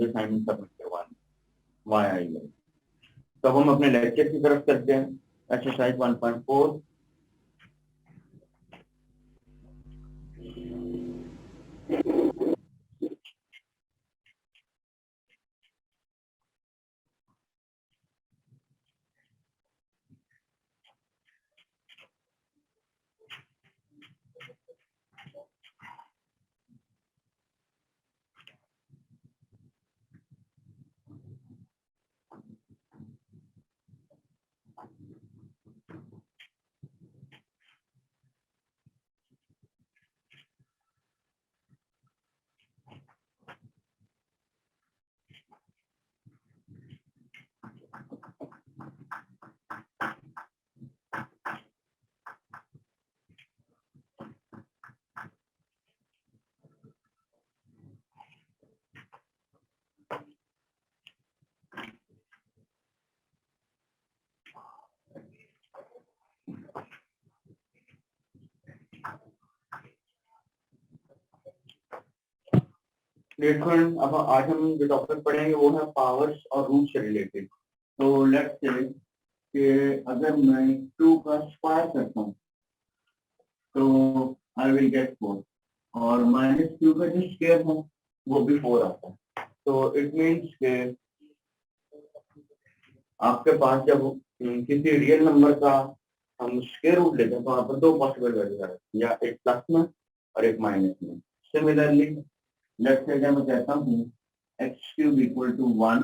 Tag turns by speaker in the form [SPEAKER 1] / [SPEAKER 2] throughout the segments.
[SPEAKER 1] मुझे assignment submit करवानी, Y आई है। तो हम अपने लेक्चर की तरफ चलते हैं। एक्सरसाइज 1.4। अब आज हम जो टॉपिक पढ़ेंगे वो है पावर्स और रूट से रिलेटेड। तो लेट्स से कि अगर मैं 2 का स्क्वायर करता हूँ तो आई विल गेट 4, और -2 का जो स्क्वायर है वो भी 4 आता है। तो इट मीन्स के आपके पास जब किसी रियल नंबर का हम स्क्वायर रूट लेते हैं तो वहाँ पर 2 पॉसिबल वैल्यू है, या एक प्लस में और एक माइनस में। सिमिलरली लेट्स से मैं कहता हूँ x³ = 1,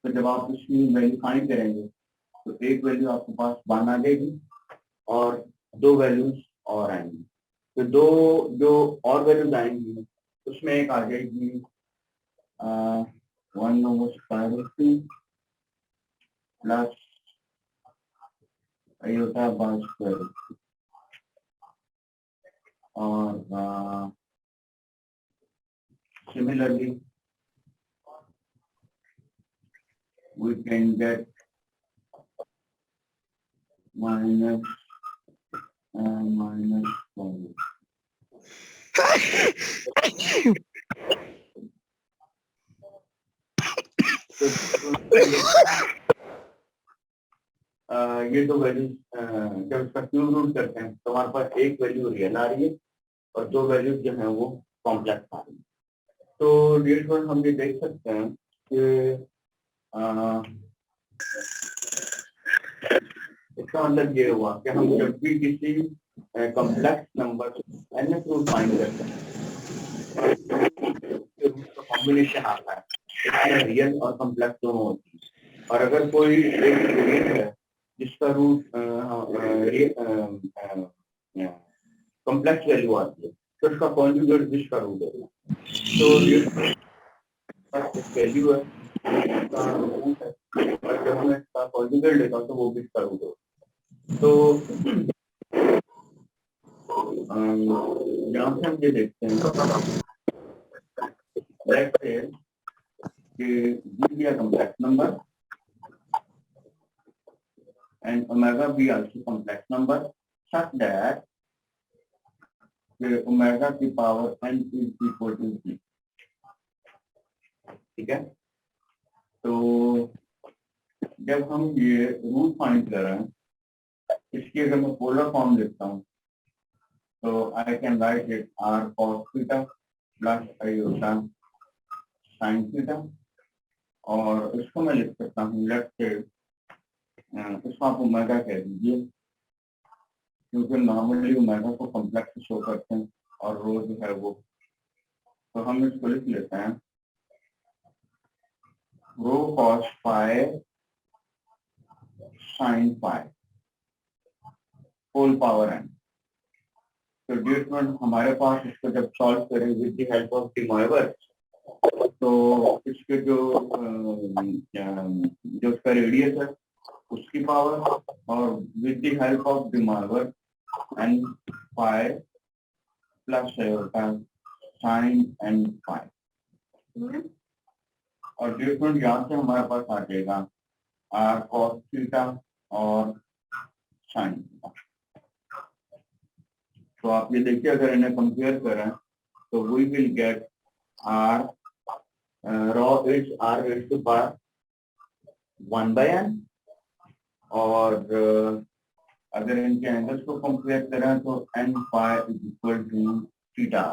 [SPEAKER 1] तो जब आप इसकी वैल्यू फाइंड करेंगे तो एक वैल्यू आपके पास 1 आ जाएगी और 2 वैल्यूज और आएंगी। तो दो जो और वैल्यूज आएंगी उसमें एक आ जाएगी 1/√2 प्लस i/2, और similarly we can get minus -1. ये दो वैल्यू जब इसका क्यूब रूट करते हैं तो हमारे पास एक वैल्यू रियल आ रही है और 2 वैल्यू जो है वो कॉम्प्लेक्स आ रही है। तो डियर स्टूडेंट हम ये देख सकते हैं कि इसका मतलब ये हुआ कि हम जब भी किसी complex number nth root find करते हैं रूट का कॉम्बिनेशन आता है, इसमें रियल और कॉम्प्लेक्स दोनों होती है। और अगर कोई एक रियल है जिसका रूट कॉम्प्लेक्स वैल्यू आती है तो उसका कॉन्जुगेट जिसका रूट है, तो वैल्यू है इसका रूट है, और जब मैं इसका कॉन्जुगेट लेता हूँ तो वो भी इसका रूट है। तो यहाँ से हम ये देखते हैं कि a complex number and omega be also complex number such that omega की power n is equal to 3। ठीक है, तो जब हम ये रूट फाइंड कर रहे हैं इसकी अगर मैं पोलर फॉर्म लिखता हूँ तो I can write it r cos theta plus i sin theta, और इसको मैं लिख सकता हूँ लेफ्ट से इसको आप ओमेगा कह दीजिए, क्योंकि नॉर्मली ओमेगा को कॉम्प्लेक्स शो करते हैं और रो जो है वो, तो हम इसको लिख लेते हैं rho cos phi sin phi whole power n। तो डियर स्टूडेंट हमारे पास इसको जब सॉल्व करें with the help of De Moivre तो इसके जो उसका रेडियस है उसकी पावर, और with the help of De Moivre n phi plus sine n phi, और डियर स्टूडेंट यहाँ से हमारे पास आ जाएगा r cos थीटा और साइन थीटा। तो आप ये देखिए अगर इन्हें कंपेयर करें तो we will get r rho is R raise to power 1/n और अगर इनके एंगल्स को कंपेयर करें तो n phi is equal to theta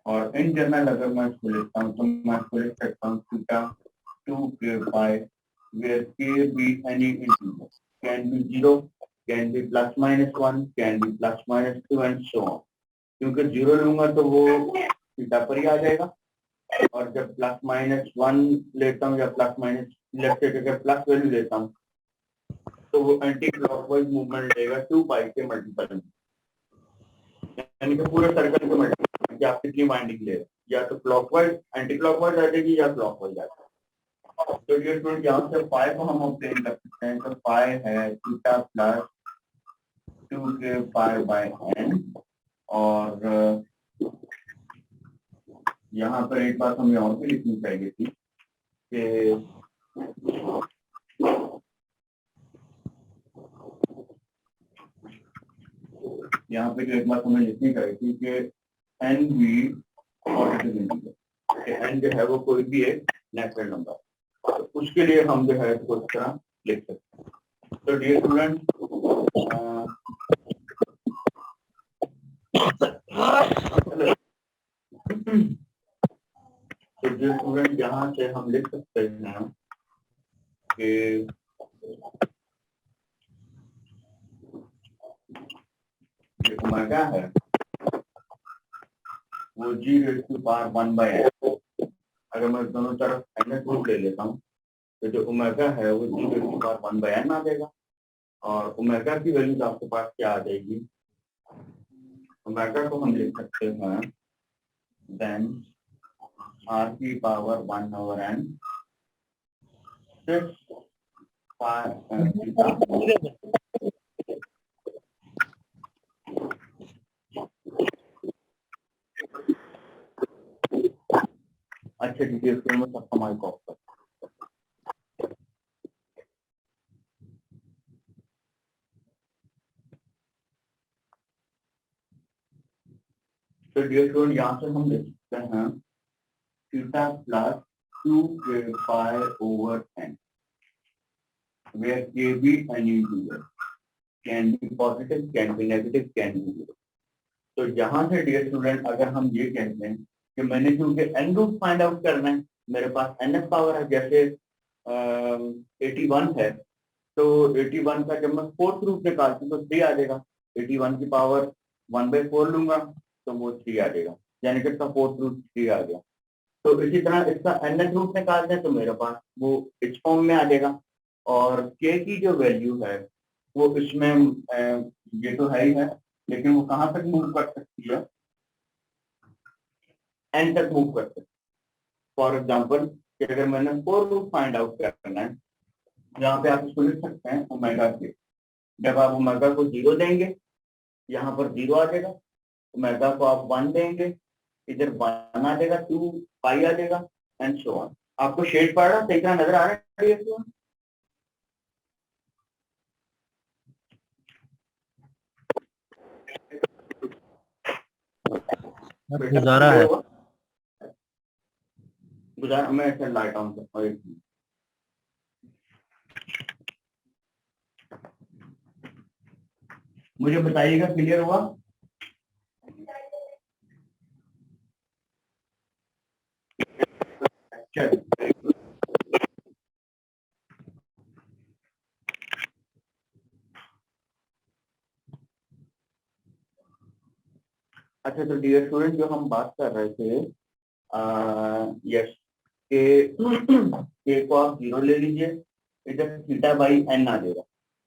[SPEAKER 1] और इन जनरल अगर मैं इसको लिखता हूँ तो मैं इसको लिख सकता हूँ theta 2k pi where k be any integer can be 0 can be plus minus 1 can be plus minus 2 and so on क्योंकि 0 लूंगा तो वो थीटा पर ही आ जाएगा और जब प्लस माइनस 1 लेता हूँ या प्लस माइनस लेफ्ट से अगर प्लस वैल्यू लेता हूँ तो वो एंटी क्लॉकवाइज मूवमेंट देगा 2 पाई के मल्टीपल यानी कि पूरे सर्कल के मल्टीपल कि आप कितनी वाइंडिंग ले रहे हैं या तो क्लॉकवाइज एंटी क्लॉकवाइज आ जाएगी या क्लॉकवाइज आ जाएगी। तो ये स्टूडेंट यहाँ से फाई को हम ऑब्टेन कर सकते हैं तो फाई है theta plus 2k pi by n और यहाँ पर एक बात हमें और भी लिखनी चाहिए थी कि यहाँ पे जो एक बात हमें लिखनी चाहिए थी कि एन भी पॉजिटिव इंटीजर एन जो है वो कोई भी एक नेचुरल नंबर तो उसके लिए हम जो है इसको इस तरह लिख सकते हैं। तो डियर स्टूडेंट तो डियर स्टूडेंट यहाँ से हम लिख सकते हैं कि जो ओमेगा है वो जी रेज़ टू पावर 1/n अगर मैं दोनों तरफ n रूट ले लेता हूँ तो जो ओमेगा है वो जी रेज़ टू पावर 1/n आ जाएगा और ओमेगा की वैल्यू आपके पास क्या आ जाएगी ओमेगा को हम लिख सकते हैं देन r की पावर 1/n 6 अच्छा डिटेल्स में सबका माइक ऑफ कर तो डियर स्टूडेंट यहाँ से हम लिख सकते हैं theta plus 2k pi over n where k be any integer can be positive can be negative can be zero तो यहाँ से डियर स्टूडेंट अगर हम ये कहते हैं कि मैंने क्योंकि n रूट फाइंड आउट करना है मेरे पास nth पावर है जैसे 81 है तो 81 का जब मैं फोर्थ रूट निकालती हूँ तो 3 आ जाएगा 81 की पावर 1/4 लूंगा तो वो 3 आ जाएगा यानी कि इसका फोर्थ रूट 3 आ गया तो इसी तरह इसका nth रूट निकालते हैं तो मेरे पास वो इस फॉर्म में आ जाएगा और k की जो वैल्यू है वो इसमें ये तो है ही है लेकिन वो कहाँ तक मूव कर सकती है n तक मूव कर सकती है फॉर एग्जाम्पल अगर मैंने 4 रूट फाइंड आउट करना है यहाँ पे आप इसको लिख सकते हैं ओमेगा के जब आप ओमेगा को 0 देंगे यहाँ पर 0 आ जाएगा ओमेगा को आप 1 देंगे इधर 1 आ जाएगा 2 पाई आ जाएगा एंड सो ऑन आपको शेड पड़ रहा सही तरह नजर आ रहा है
[SPEAKER 2] गुजारा है
[SPEAKER 1] गुजारा मैं ऐसे लाइट ऑन करता हूँ मुझे बताइएगा क्लियर हुआ अच्छा तो डियर स्टूडेंट जो हम बात कर रहे थे यस के को आप 0 ले लीजिए इधर थीटा बाई n आ जाएगा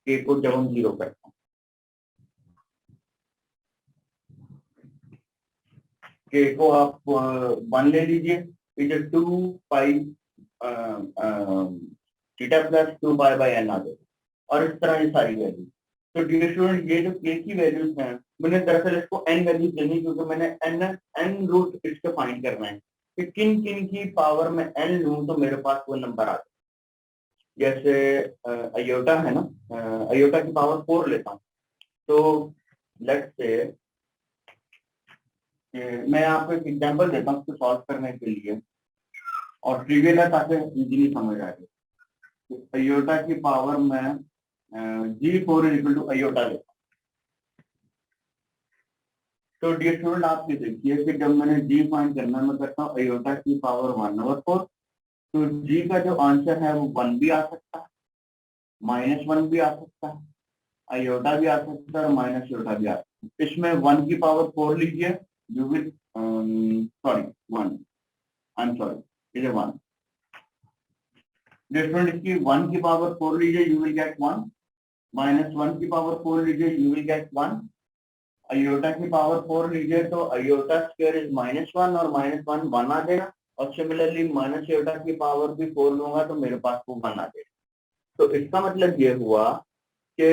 [SPEAKER 1] के को जब हम 0 करते हैं के को आप 1 ले लीजिए इधर 2 pi theta plus 2 pi by n आ जाएगा और इस तरह ये सारी वैल्यू तो डियर स्टूडेंट ये जो के की वैल्यूज हैं मैंने दरअसल इसको n वैल्यूज देनी क्योंकि मैंने n रूट इसका फाइंड करना है कि किन किन की पावर में n लूं तो मेरे पास वो नंबर आ जाए जैसे अयोटा है ना अयोटा की पावर 4 लेता हूँ तो लेट्स से मैं आपको एक एग्जांपल देता हूँ इसको सॉल्व करने के लिए और ट्रिवियल है ताकि इजीली समझ आ जाए। तो आयोटा की पावर में G4 is equal to iota लेता हूं। तो डियर स्टूडेंट आप ये देखिए कि जब मैंने G फाइंड करना मैं करता हूँ आयोटा की पावर 1/4। तो G का जो आंसर है वो 1 भी आ सकता है, -1 भी आ सकता है, आयोटा भी आ सकता है और माइनस आयोटा भी आ सकता है। इसमें 1 की पावर 4 लीजिए, you will sorry 1, I am sorry, is 1। Student इसकी 1 की पावर 4 लीजिए, यू विल गेट 1, -1 की पावर 4 लीजिए, यू विल गेट 1। आयोटा की पावर 4 लीजिए तो आयोटा स्क्वायर इज -1 और -1 1 आ जाएगा, और सिमिलरली माइनस आयोटा की पावर भी 4 लूंगा तो मेरे पास वो 1 आ जाएगा। तो इसका मतलब ये हुआ कि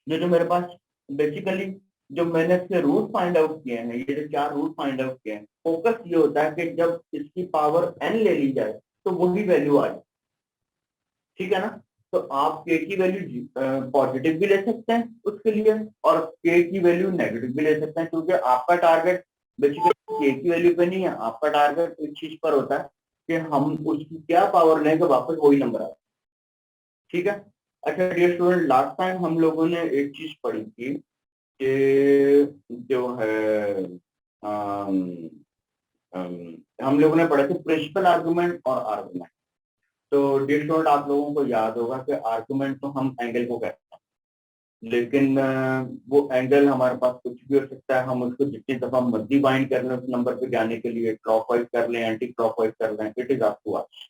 [SPEAKER 1] ये जो मेरे पास बेसिकली जो मैंने इसके रूट फाइंड आउट किए हैं, ये जो 4 रूट फाइंड आउट किए हैं, फोकस ये होता है कि जब इसकी पावर n ले ली जाए तो वही वैल्यू आ जाए, ठीक है ना। तो आप k की वैल्यू पॉजिटिव भी ले सकते हैं उसके लिए, और k की वैल्यू नेगेटिव भी ले सकते हैं, क्योंकि आपका टारगेट बेसिकली k की वैल्यू पे नहीं है, आपका टारगेट इस चीज पर होता है कि हम उसकी क्या पावर लें कि वापस वही नंबर आए, ठीक है। अच्छा डियर स्टूडेंट, लास्ट टाइम हम लोगों ने एक चीज पढ़ी थी कि जो है हम लोगों ने पढ़े थे प्रिंसिपल आर्गुमेंट और आर्गुमेंट। तो डियर स्टूडेंट आप लोगों को याद होगा कि आर्गुमेंट तो हम एंगल को कहते हैं, लेकिन वो एंगल हमारे पास कुछ भी हो सकता है, हम उसको जितनी दफा मर्जी बाइंड कर लें उस नंबर पे जाने के लिए, क्लॉकवाइज कर लें, एंटी क्लॉकवाइज कर लें, it is up to us.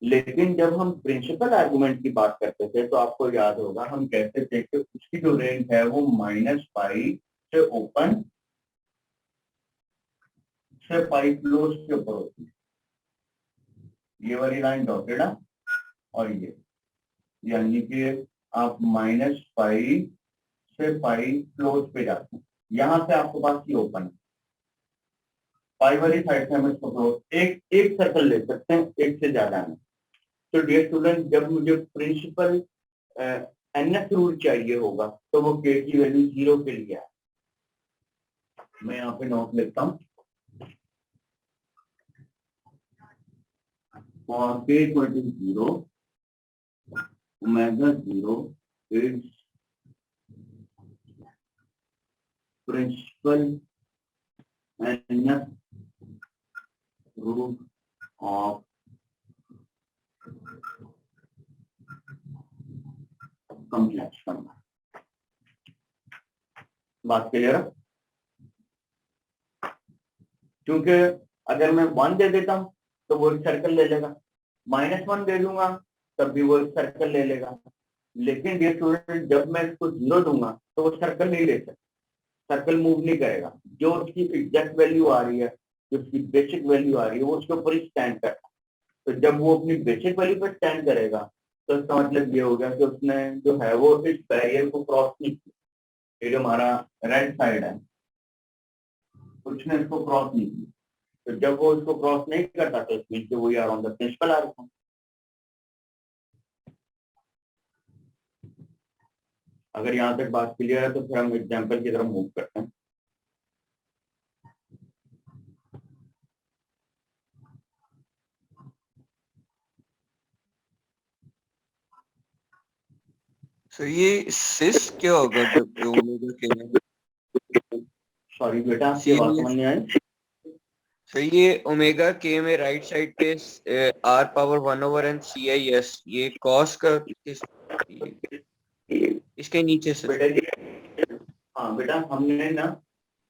[SPEAKER 1] लेकिन जब हम प्रिंसिपल आर्गुमेंट की बात करते थे तो आपको याद होगा हम कहते थे कि उसकी जो रेंज है वो -π से ओपन से पाई क्लोज के ऊपर होती है। ये वाली लाइन डॉटेड है और ये, यानी कि आप -π से पाई क्लोज पे जाते हैं, यहां से आपके पास ये ओपन है, पाई वाली साइड से हम इसको क्लोज एक सर्कल ले सकते हैं, एक से ज्यादा नहीं। तो डियर स्टूडेंट जब मुझे प्रिंसिपल nth रूल चाहिए होगा तो वो k की वैल्यू 0 के लिए है। मैं यहाँ पे नोट लेता हूँ, for k equal to 0, omega 0 is principal nth root of complex number। बात क्लियर है? क्योंकि अगर मैं 1 दे देता हूं तो वो एक सर्कल ले लेगा, -1 दे दूंगा तब भी वो एक सर्कल ले लेगा, लेकिन डियर स्टूडेंट जब मैं इसको 0 दूंगा तो वो सर्कल नहीं ले सकता, सर्कल मूव नहीं करेगा, जो उसकी एग्जैक्ट वैल्यू आ रही है, जो उसकी बेसिक वैल्यू आ रही है वो उसके ऊपर ही स्टैंड करता है। तो जब वो अपनी बेसिक वैल्यू पर स्टैंड करेगा तो इसका मतलब ये होगा कि उसने जो है वो इस बैरियर को क्रॉस नहीं किया, ये जो हमारा राइट साइड है उसने इसको क्रॉस नहीं किया। तो जब वो इसको क्रॉस नहीं करता तो it means we are on the principal argument. अगर यहाँ तक बात क्लियर है तो फिर हम एग्जांपल की तरफ मूव करते हैं।
[SPEAKER 3] सर ये सिस क्या होगा जब ओमेगा के?
[SPEAKER 1] सॉरी बेटा आपकी आवाज समझ नहीं आई।
[SPEAKER 3] सर ये ओमेगा के में राइट साइड पे r पावर 1/n CIS, ये कॉस का इसके नीचे से।
[SPEAKER 1] बेटा हाँ बेटा हमने ना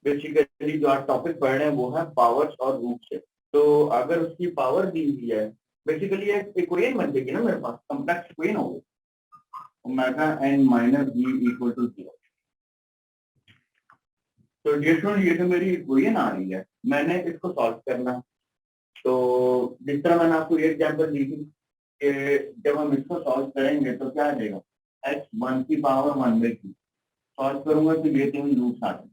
[SPEAKER 1] बेसिकली जो आज टॉपिक पढ़ रहे हैं वो है पावर्स और रूट से। तो अगर उसकी पावर दी हुई है बेसिकली एक इक्वेशन बन जाएगी ना मेरे पास, कॉम्प्लेक्स इक्वेशन होगी omega n minus b equal to 0। तो डियर स्टूडेंट ये तो मेरी इक्वेशन आ रही है, मैंने इसको सॉल्व करना। तो जिस तरह मैंने आपको ये एग्जांपल दी थी कि जब हम इसको सॉल्व करेंगे तो क्या आ जाएगा, x 1 की पावर 1/3 सॉल्व करूंगा तो ये 3 रूट्स आ जाएंगे।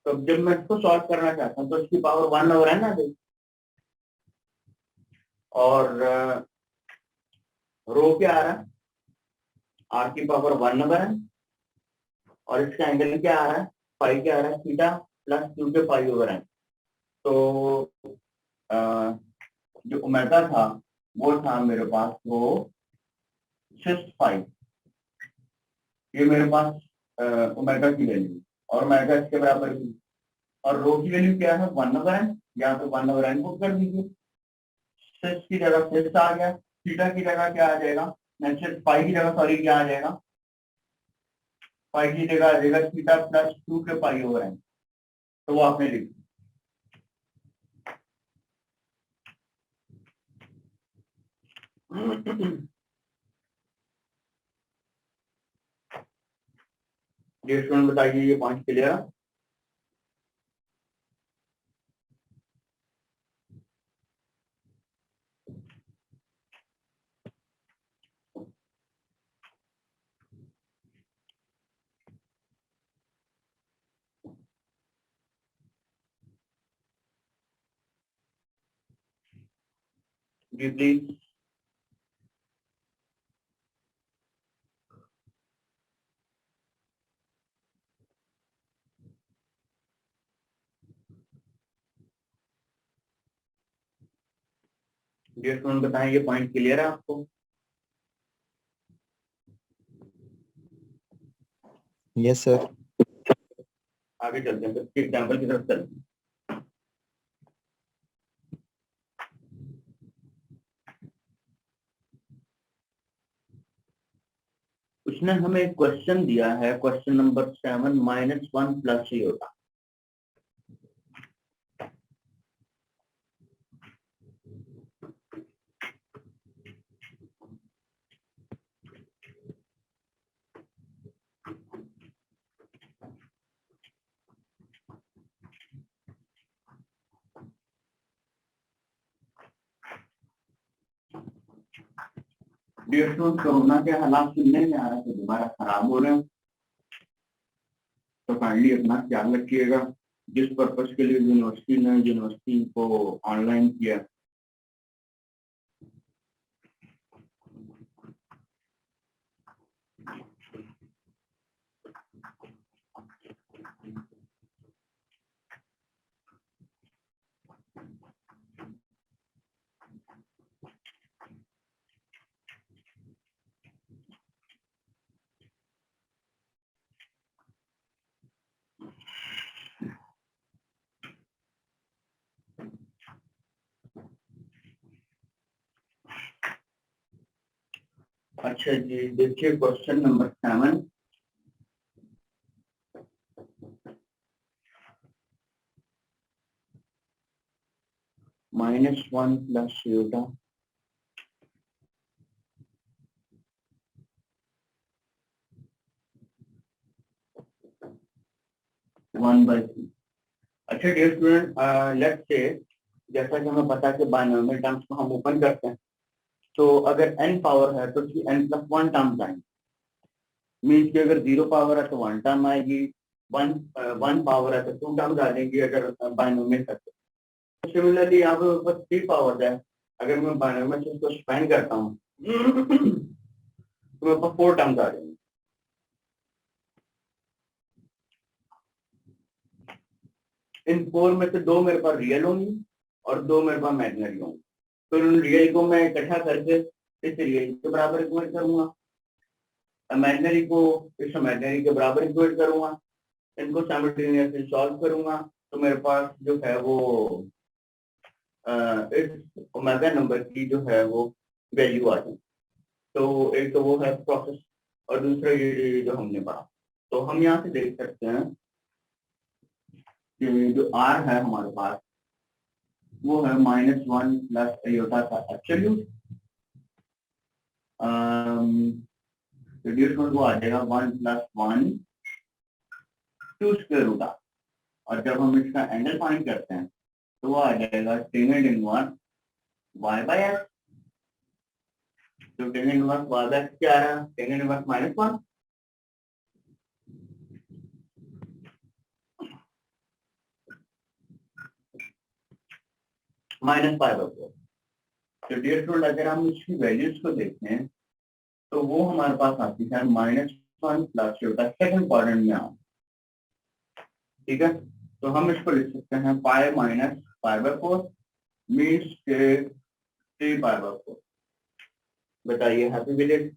[SPEAKER 1] तो जब मैं इसको सॉल्व करना चाहता हूँ तो इसकी पावर 1/n आ जाएगी, और रो क्या आ रहा है, r की पावर 1/n, और इसका एंगल क्या आ रहा है, फाई क्या आ रहा है, थीटा प्लस 2 के पाई ओवर n। तो जो ओमेगा था वो था मेरे पास वो 6.5, ये मेरे पास ओमेगा की वैल्यू, और ओमेगा इसके बराबर की, और रो की वैल्यू क्या है 1/n, यहाँ पे 1/n पुट कर दीजिए, 6 की जगह 6 आ गया, थीटा की जगह क्या आ जाएगा, नेचुरल पाई की जगह सॉरी क्या आ जाएगा, पाई की जगह आ जाएगा थीटा प्लस 2 के पाई/n, तो वो आपने लिख दिया। ये स्टूडेंट बताइए ये पॉइंट क्लियर है? जी प्लीज। ये स्टूडेंट बताएं ये पॉइंट क्लियर है आपको?
[SPEAKER 2] Yes sir.
[SPEAKER 1] आगे चलते हैं, फिर एग्जाम्पल की तरफ चलते हैं। उसने हमें एक क्वेश्चन दिया है, क्वेश्चन नंबर 7 -1 प्लस ही होगा। डियर स्टूडेंट, कोरोना के हालात सुनने में आ रहा है तो दोबारा खराब हो रहे हैं, तो काइंडली अपना ख्याल रखिएगा। जिस पर्पज के लिए यूनिवर्सिटी ने यूनिवर्सिटी को ऑनलाइन किया, अच्छा जी देखिए क्वेश्चन नंबर 7, -1 प्लस होगा 1/3। अच्छा डियर स्टूडेंट, लेट्स से जैसा कि हमें पता है कि बाइनोमियल टर्म्स को हम ओपन करते हैं, तो अगर n पावर है तो उसकी n+1 टर्म्स आएंगे, मीन्स कि अगर 0 पावर है तो 1 टर्म आएगी, 1 पावर है तो 2 टर्म्स आ जाएंगी अगर बाइनोमियल है तो। सिमिलरली यहाँ पे ऊपर 3 पावर है, अगर मैं बाइनोमियल से इसको स्पेंड करता हूँ तो मेरे पास 4 टर्म्स आ जाएंगे। इन 4 में से 2 मेरे पास रियल होंगी और 2 मेरे पास इमेजिनरी होंगी, तो उन रियल को मैं इकट्ठा करके इस रियल के बराबर इक्वेट करूंगा, इमेजिनरी को इस इमेजिनरी के बराबर इक्वेट करूंगा, इनको साइमल्टेनियसली सॉल्व करूंगा, तो मेरे पास जो है वो इस ओमेगा नंबर की जो है वो वैल्यू आ जाए। तो एक तो वो है प्रोसेस, और दूसरा ये जो हमने पढ़ा, तो हम यहाँ से देख सकते हैं कि जो R है हमारे पास वो है -1 प्लस आयोटा का एब्सोल्यूट, रिड्यूस वो आ जाएगा 1+1 2 स्क्वायर रूट R, और जब हम इसका एंगल फाइंड करते हैं तो वो आ जाएगा टेंजेंट इनवर्स y/x, तो टेंजेंट इनवर्स y/x क्या है, टेंजेंट इनवर्स -1, -5/4। तो डियर स्टूडेंट अगर हम इसकी वैल्यूज को देखते हैं तो वो हमारे पास आती है -1 प्लस होता है सेकंड क्वाड्रेंट में आ, ठीक है, तो हम इसको लिख सकते हैं पाई -5/4 मीन्स के 3 पाई/4। बताइए, हैप्पी विद इट?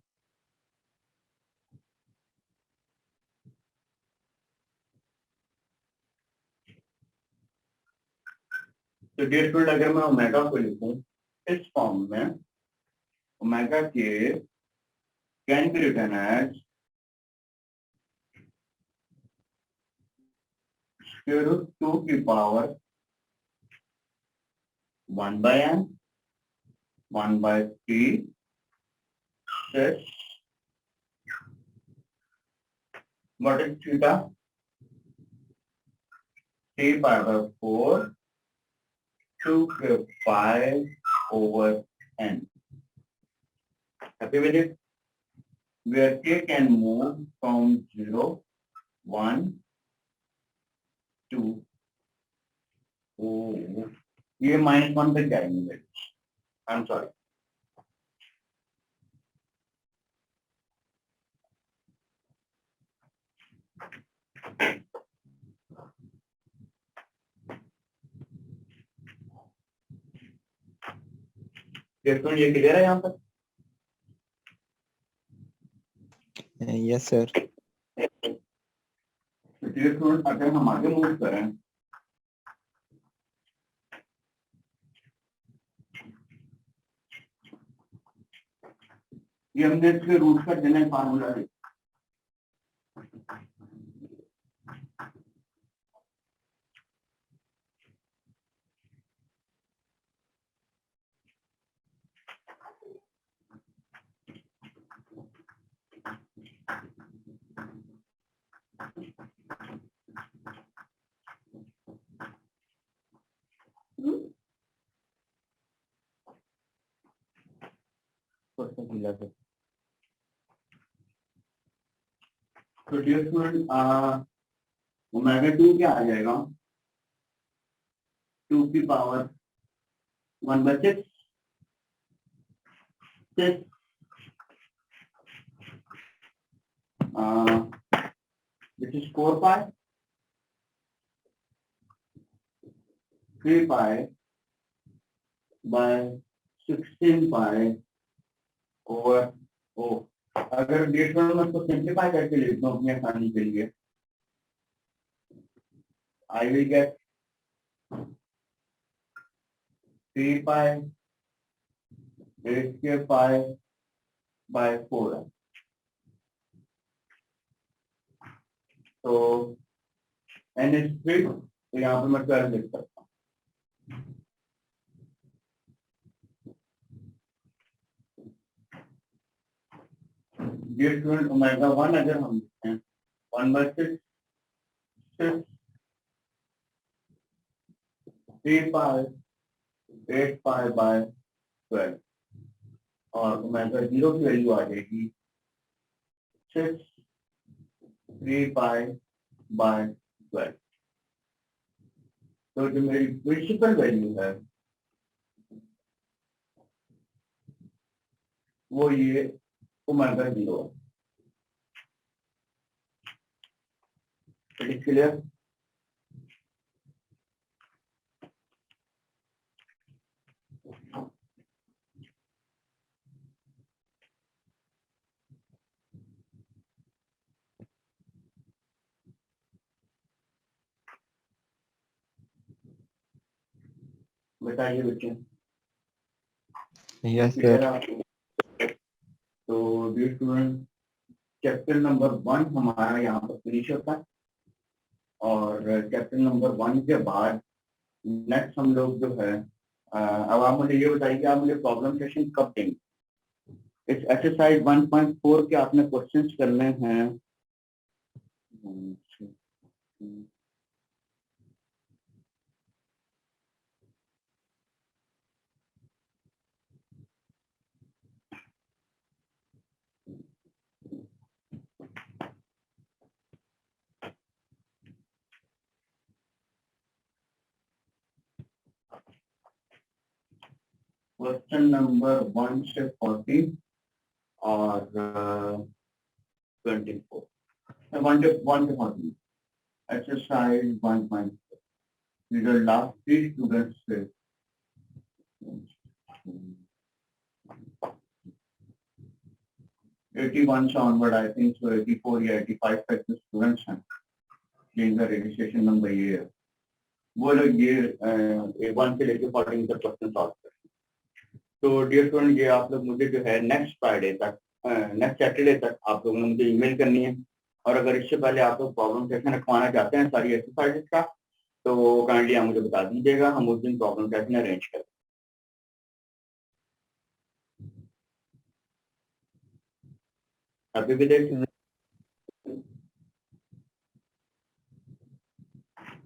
[SPEAKER 1] तो डियर स्टूडेंट, अगर मैं ओमेगा को लिखूं इस फॉर्म में, ओमेगा के can be written as square root 2 की power 1/n 1/3 6 what is theta? 3 पाई/4 2 pi/n. Happy with it? Where k can move from 0, 1, 2. Oh, ये -1 तक जाएंगे। I'm sorry. देखो ये क्लियर है यहाँ पर?
[SPEAKER 2] Yes, sir.
[SPEAKER 1] देखो अगर हम आगे मूव करें, ये हमने इसके रूट का जनरल फार्मूला है। तो डियर स्टूडेंट, ओमेगा 2 क्या आ जाएगा? 2 की power 1/6 6 which is 4 pi 3 pi by 16 pi over O। अगर डेट में मैं इसको सिंप्लीफाई करके लिखता हूँ अपनी आसानी के लिए, I will get 3 pi raised to pi by 4 है। तो n is 3, तो यहाँ पे मैं 12 लिख सकता हूँ। डियर स्टूडेंट, ओमेगा 1 अगर हम लिखते हैं 1/6 6 3 pi 8 pi by 12 और ओमेगा 0 की वैल्यू आ जाएगी 6 3 pi by 12। तो जो मेरी प्रिंसिपल वैल्यू है वो ये ओमेगा 0 है। It is clear? बताइए बच्चे।
[SPEAKER 2] Yes,
[SPEAKER 1] clear
[SPEAKER 2] sir.
[SPEAKER 1] है आपको? तो डियर स्टूडेंट, चैप्टर नंबर 1 हमारा यहाँ पर फिनिश होता है और चैप्टर नंबर 1 के बाद नेक्स्ट हम लोग जो है, अब आप मुझे ये बताइए कि आप मुझे प्रॉब्लम सेशन कब देंगे? इस एक्सरसाइज 1.4 के आपने क्वेश्चंस करने हैं। क्वेश्चन नंबर 1 से 40 और 24, 1 से 40 एक्सरसाइज 1.4। लास्ट 3 स्टूडेंट्स से 81 से onward, I think so 84 या 85 तक जो स्टूडेंट्स हैं जिनका रजिस्ट्रेशन नंबर ये है, वो लोग ये A1 से लेके 14 तक क्वेश्चन सॉल्व करें। तो डियर स्टूडेंट, ये आप लोग मुझे जो है नेक्स्ट फ्राइडे तक, नेक्स्ट सैटरडे तक आप लोगों ने मुझे ईमेल करनी है। और अगर इससे पहले आप लोग प्रॉब्लम सेशन रखवाना चाहते हैं सारी एक्सरसाइजेस का, तो काइंडली आप मुझे बता दीजिएगा, हम उस दिन प्रॉब्लम सेशन अरेंज करें। अभी भी देख,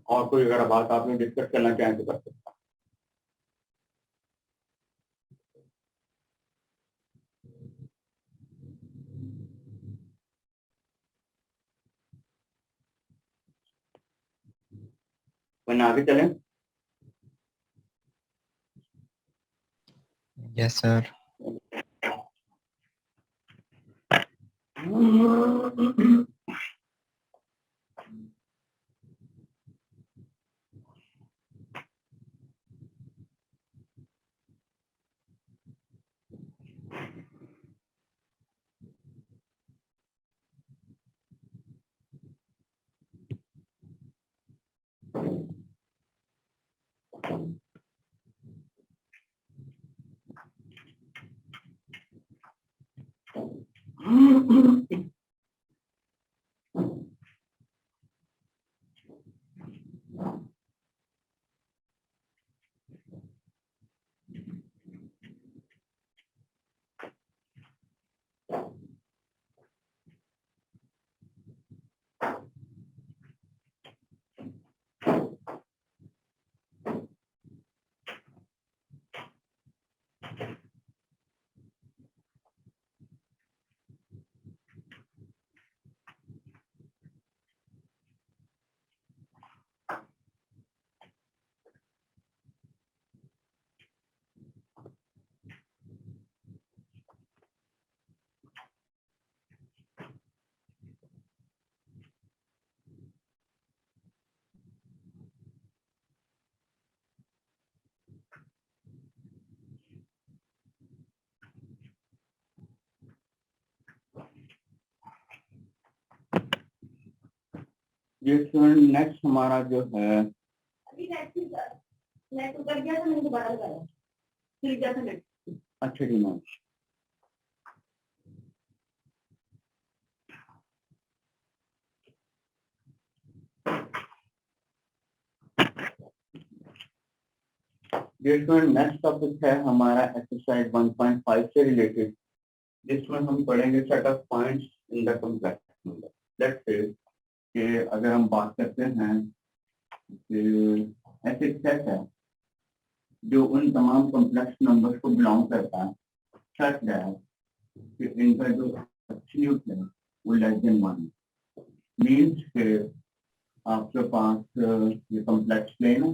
[SPEAKER 1] और कोई अगर बात आपने डिस्कस करना चाहें तो कर सकते हैं। वरना आगे चलें।
[SPEAKER 2] Yes, sir.
[SPEAKER 1] ये स्टूडेंट नेक्स्ट हमारा जो है, अच्छा जी मैम, ये स्टूडेंट नेक्स्ट टॉपिक है हमारा एक्सरसाइज 1.5 से रिलेटेड, जिसमें हम पढ़ेंगे set of points in the complex number. Let's say कि अगर हम बात करते हैं कि ऐसे सेट है जो उन तमाम कॉम्प्लेक्स नंबर्स को बिलोंग करता है, सच दैट कि इनका जो एब्सोल्यूट है वो लेस देन 1, मींस के आपके पास ये कॉम्प्लेक्स प्लेन है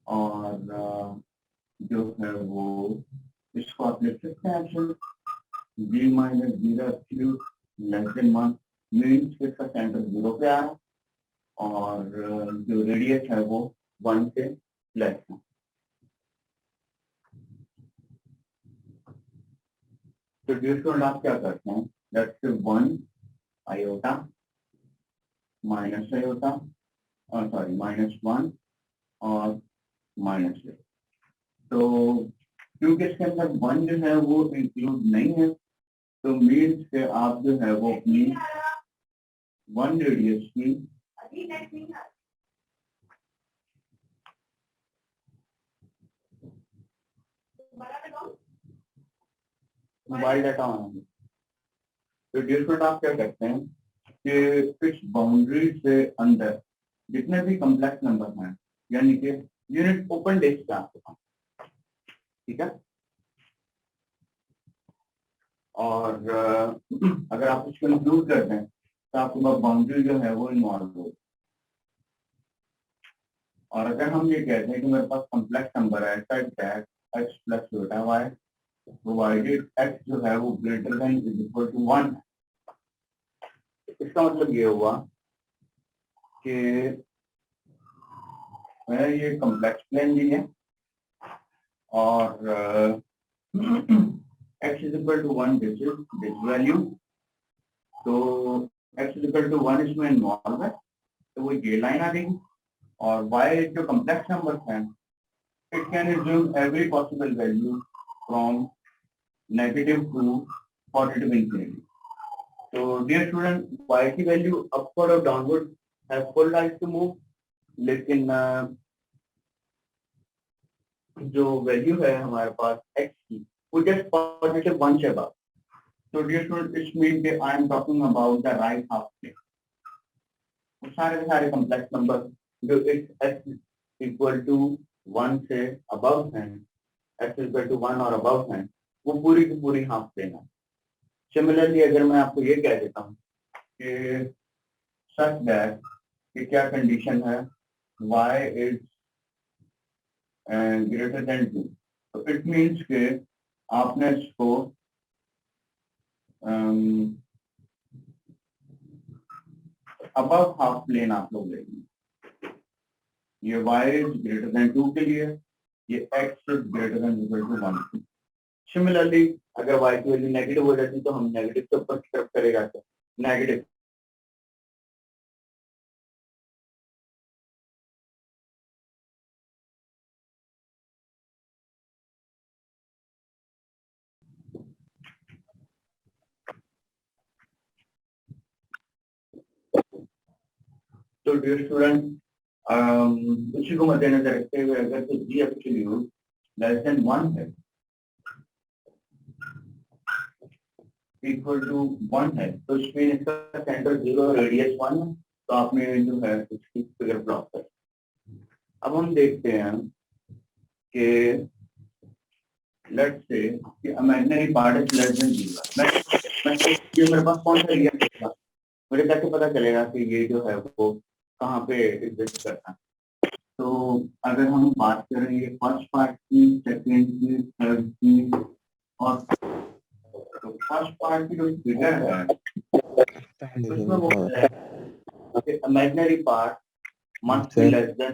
[SPEAKER 1] और जो है वो इसको आप लिख सकते हैं b minus 0 absolute less than 1, means के इसका सेंटर 0 पे आ रहा है और जो रेडियस है वो 1 से लेस है। तो डिस्काउंट आप क्या करते हैं, let's say 1 iota minus iota और सॉरी -1 और -1। तो क्योंकि इसके अंदर 1 जो है वो इंक्लूड नहीं है, तो मीन्स के आप जो है वो अपनी 1 रेडियस की मोबाइल डाटा ऑन। तो डिस्काउंट आप क्या करते हैं कि इस बाउंड्री से अंदर जितने भी कॉम्प्लेक्स नंबर हैं, यानी कि यूनिट ओपन डेस्क का आपके पास, ठीक है, और अगर आप इसको इंक्लूड करते हैं तो आपके पास बाउंड्री जो है वो इन्वॉल्व हो। और अगर हम ये कहते हैं कि मेरे पास कॉम्प्लेक्स नंबर है such that x प्लस छोटा y प्रोवाइडेड x जो है वो greater than is equal to 1, इसका मतलब ये हुआ कि मैंने ये कॉम्प्लेक्स प्लेन ली है और x is equal to 1 this value, तो x is equal to 1 इसमें इन्वॉल्व है, तो वो ये लाइन आ गई। और y जो कम्प्लेक्स नंबर है, it can assume every possible value from negative to positive infinity. So dear student, y की वैल्यू upward और downward have full right to move, लेकिन जो वैल्यू है हमारे पास x की वो just positive 1 से above. So dear student, this means that I am talking about the right half plane. वो सारे के सारे कॉम्प्लेक्स नंबर जो x इक्वल टू 1 से अबव हैं, x इक्वल टू 1 और अबव हैं, वो पूरी की पूरी हाफ प्लेन है। सिमिलरली अगर मैं आपको ये कह देता हूँ कि सच दैट कि क्या कंडीशन है y इज ग्रेटर देन 2, तो इट मीन्स के आपने इसको अबव हाफ प्लेन आप लोग लेंगे। ये y इज ग्रेटर देन 2 के लिए, ये x is greater than equal to 1। Similarly अगर y की वैल्यू नेगेटिव हो जाती तो हम नेगेटिव के ऊपर तरफ करेगा तो नेगेटिव। तो डियर स्टूडेंट, उसी को मद्देनजर रखते हुए अगर तो g एब्सोल्यूट लेस देन 1 है, इक्वल टू 1 है, तो इसमें इसका सेंटर 0 रेडियस 1 है, तो आपने जो है इसकी फिगर प्लॉट कर। अब हम देखते हैं कि लेट्स से कि imaginary part is less than 0। ये मेरे पास कौन सा रियल होगा, मुझे कैसे पता चलेगा कि ये जो है वो कहाँ पे एग्जिस्ट करता है। तो अगर हम बात करें ये फर्स्ट पार्ट की, सेकंड की, थर्ड की, और तो फर्स्ट पार्ट की जो फिगर है उसमें वो है कि imaginary part must be less than.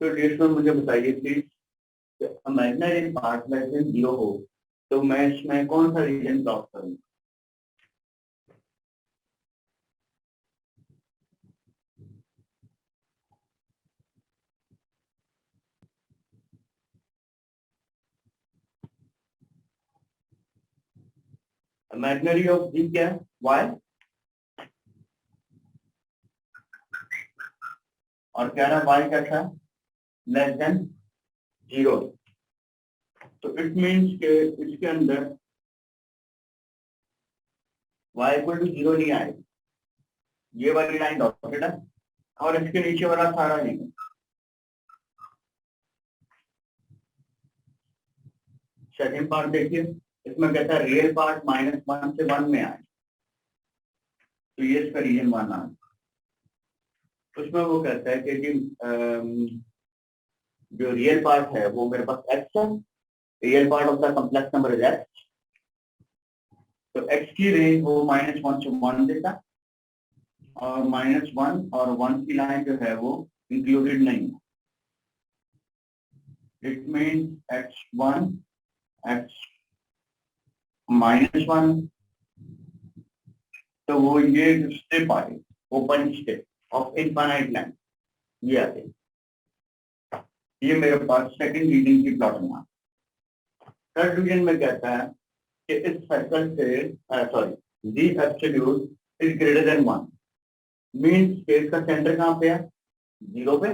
[SPEAKER 1] तो डियर मुझे बताइए please, imaginary part less than 0 हो तो मैं इसमें कौन सा रीजन प्लॉट करूँ। इमेजिनरी ऑफ जी क्या है, y, और कह रहा y कैसा है, लेस देन 0। तो इट मीन्स के इसके अंदर y इक्वल टू 0 नहीं आएगा, ये वाली लाइन डॉटेड है और इसके नीचे वाला सारा नहीं है। सेकंड पार्ट देखिए, इसमें कहता है रियल पार्ट -1 से 1 में आए, तो ये इसका रीजन 1 आ। उसमें वो कहता है कि जी जो रियल पार्ट है वो मेरे पास x है, real part of the complex number is x, तो x की रेंज वो -1 से 1 देता, और -1 और 1 की लाइन जो है वो इंक्लूडेड नहीं है। इट मीन्स x1 x -1, तो वो ये स्टेप आ गई, open step of infinite line, ये आ गई। ये मेरे पास सेकंड रीजन की प्लॉट में। थर्ड रीजन में कहता है कि इस सर्कल से sorry z absolute is greater than 1, means के इसका सेंटर कहाँ पे है, 0 पे,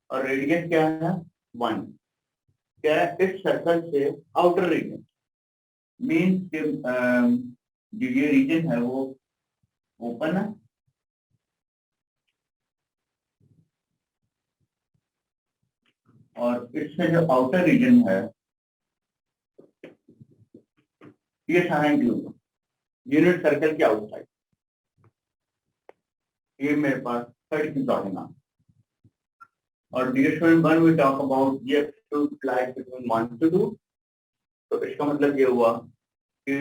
[SPEAKER 1] और रेडियस क्या है 1। क्या है इस सर्कल से आउटर रीजन, मींस के जो ये रीजन है वो ओपन है, और इससे जो आउटर रीजन है ये सारा इंक्लूड यूनिट सर्कल के आउटसाइड। ये मेरे पास थर्ड की प्लॉटिंग है। और dear student, when we talk about ये टू लाइक बिटवीन 1 to 2, तो इसका मतलब ये हुआ कि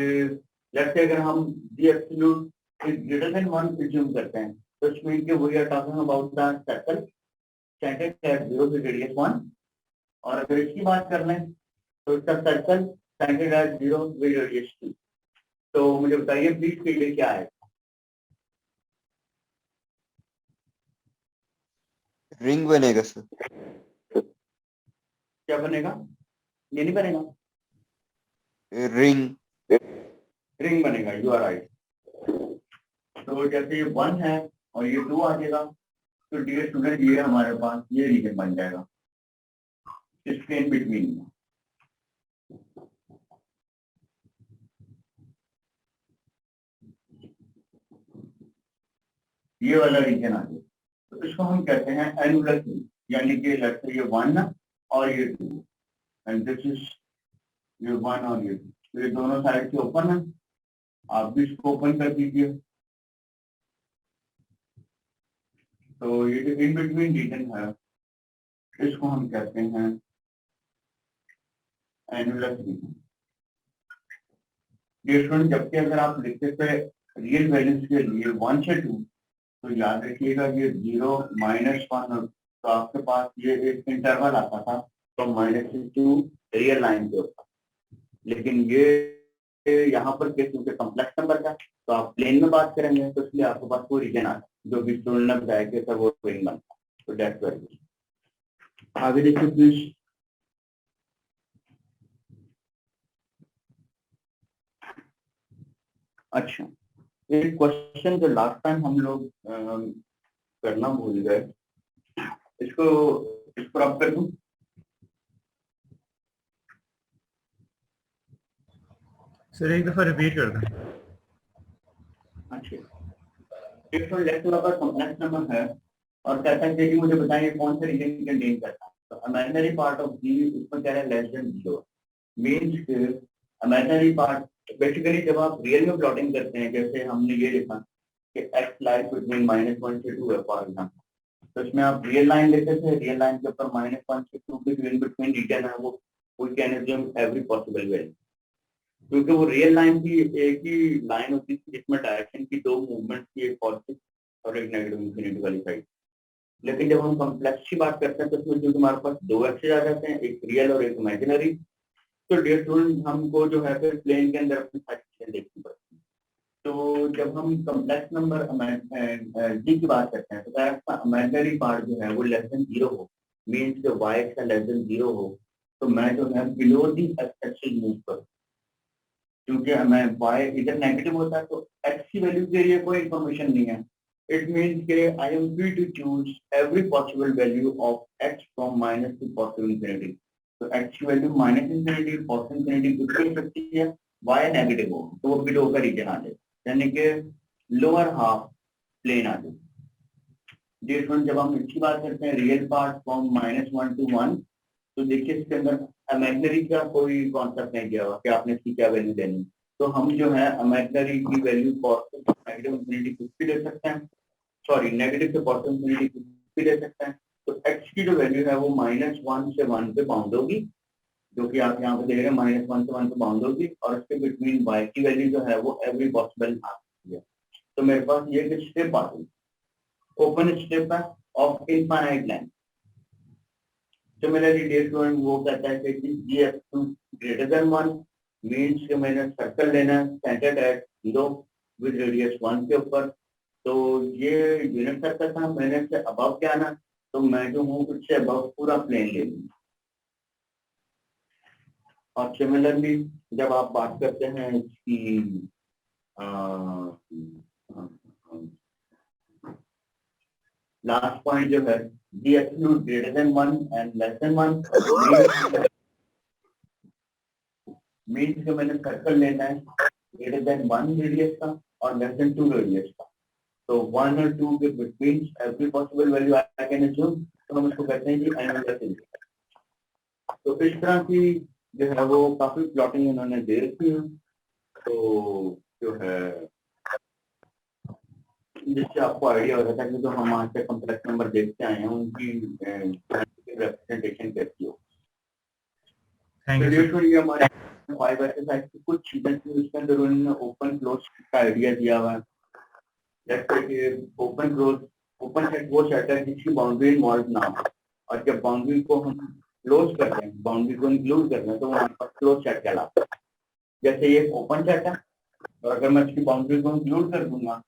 [SPEAKER 1] लेट्स से अगर हम the absolute is greater than 1 assume करते हैं तो इट मीन कि we are talking about the circle centred at 0 with radius 1, और अगर इसकी बात कर लें तो इसका circle centred at 0 with radius 2। तो मुझे बताइए प्लीज कि ये क्या है?
[SPEAKER 3] रिंग बनेगा सर।
[SPEAKER 1] क्या बनेगा? ये नहीं बनेगा,
[SPEAKER 3] रिंग।
[SPEAKER 1] रिंग बनेगा, यू आर राइट। तो जैसे ये 1 है और ये 2 आ जाएगा तो डियर स्टूडेंट ये हमारे पास ये रीजन बन जाएगा इस प्लेन बिटवीन में। ये वाला रीजन आ गया, तो इसको हम कहते हैं एनुलर रीजन, यानी कि लेट्स से ये 1 और ये 2 एंड दिस इज ये 1 और ये 2, तो ये दोनों साइड से ओपन है, आप भी इसको ओपन कर दीजिए। तो ये जो इन बिटवीन रीजन है इसको हम कहते हैं एनुलर रीजन। ये स्टूडेंट जबकि अगर आप लिखते थे रियल वैल्यूज के लिए 1 से 2 तो याद रखिएगा ये 0 -1 तो आपके पास ये एक इंटरवल आता था तो -2 रियल लाइन के ऊपर, लेकिन ये यहाँ पर केस क्योंकि कॉम्प्लेक्स नंबर का तो आप प्लेन में बात करेंगे तो इसलिए आपके पास वो रीजन आता है जो भी स्टूडेंट ने बताया कि सर वो प्लेन बनता है। तो दैट्स वेरी आगे देखिए प्लीज। अच्छा, एक क्वेश्चन जो लास्ट टाइम हम लोग करना भूल गए, इसको इस पर आप कर दूं?
[SPEAKER 4] सर एक दफा रिपीट कर दें।
[SPEAKER 1] अच्छा, एक लेक्चर का कॉम्प्लेक्स नंबर है और कहता है कि मुझे बताइए कौन सा रीजन कंटेन करता है। तो इमेजिनरी पार्ट ऑफ जी इसमें कह रहे हैं लेस देन 0 मींस कि इमेजिनरी पार्ट बेसिकली जब आप रियल में प्लॉटिंग करते हैं, जैसे हमने ये लिखा कि x लाइज बिटवीन -1 से 2 है फॉर एग्जांपल, तो इसमें आप रियल लाइन लेते थे, रियल लाइन के ऊपर -1 से 2 के बिटवीन रीजन है वो we can assume every possible value, क्योंकि वो रियल लाइन की एक ही लाइन होती थी जिसमें डायरेक्शन की दो मूवमेंट की, एक पॉजिटिव और एक नेगेटिव इंफिनिटी वाली साइड। लेकिन जब हम कॉम्प्लेक्स की बात करते हैं तो उसमें क्योंकि हमारे पास दो एक्सेस आ जाते हैं, एक रियल और एक इमेजिनरी, तो डियर स्टूडेंट हमको जो है फिर प्लेन के अंदर अपनी सारी चीजें देखनी पड़ती है। तो जब हम कॉम्प्लेक्स नंबर जी की बात करते हैं तो इमेजिनरी पार्ट जो है वो लेस देन 0 हो, मीन्स कि y का लेस देन 0 हो, तो मैं जो है बिलो दी एक्सेस मूव करूँ, क्योंकि मैं y इधर नेगेटिव होता है तो x की वैल्यू के लिए कोई इंफॉर्मेशन नहीं है। इट मीन्स के I am free to choose every possible value of x from minus to possible infinity. तो x की value minus infinity possible infinity कुछ भी हो सकती है, y नेगेटिव हो तो वो बिलो का रीजन आ जाए, यानी कि लोअर हाफ प्लेन आ जाए। डिफरेंट जब हम इसकी बात करते हैं रियल पार्ट फ्रॉम -1 to 1, तो देखिए इसके अंदर इमेजिनरी का कोई कॉन्सेप्ट नहीं दिया हुआ कि आपने इसकी क्या वैल्यू देनी, तो हम जो है इमेजिनरी की वैल्यू पॉजिटिव नेगेटिव इंफिनिटी कुछ भी ले सकते हैं, सॉरी नेगेटिव से पॉजिटिव इंफिनिटी कुछ भी ले सकते हैं। तो x की जो वैल्यू है वो -1 से 1 पे बाउंड होगी, जो कि आप यहाँ पे देख रहे हैं -1 से 1 पे बाउंड होगी, और इसके बिटवीन y की वैल्यू जो है वो एवरी पॉसिबल आ सकती है। तो मेरे पास ये एक स्टेप आ गई, ओपन स्टेप है of infinite length. Similarly, dear student, वो कहता है कि GF2 greater than 1 means कि मैंने सर्कल लेना है सेंटर्ड एट 0 विद रेडियस 1 के ऊपर, तो ये यूनिट सर्कल था, मैंने इससे अबव क्या आना, तो मैं जो हूँ उससे अबव पूरा प्लेन ले लूंगा। और सिमिलरली जब आप बात करते हैं इसकी लास्ट पॉइंट जो है the absolute greater than 1 and less than 1 means कि मैंने सर्कल लेना है ग्रेटर देन 1 रेडियस का और लेस देन 2 रेडियस का, तो 1 और 2 के between every possible value I can assume, तो हम इसको कहते हैं कि एनुलर रीजन। तो इस तरह की जो है वो काफी प्लॉटिंग इन्होंने दे रखी है, तो जो है जिससे आपको आइडिया हो जाता है कि जो हम आज से कॉम्प्लेक्स नंबर देखते आए हैं उनकी रिप्रेजेंटेशन कैसी हो।
[SPEAKER 4] Thank you.
[SPEAKER 1] ये हमारे 5 एक्सरसाइज की कुछ चीजें थी उसके अंदर उन्होंने ओपन क्लोज का आइडिया दिया हुआ है, जैसे कि ओपन सेट वो सेट है जिसकी बाउंड्री इन्वॉल्व ना हो, और जब बाउंड्री को हम क्लोज करते हैं, बाउंड्री को इंक्लूड करते हैं, तो वहाँ पर क्लोज सेट कहलाता है। जैसे ये ओपन सेट है और अगर मैं इसकी बाउंड्री को इंक्लूड कर दूंगा,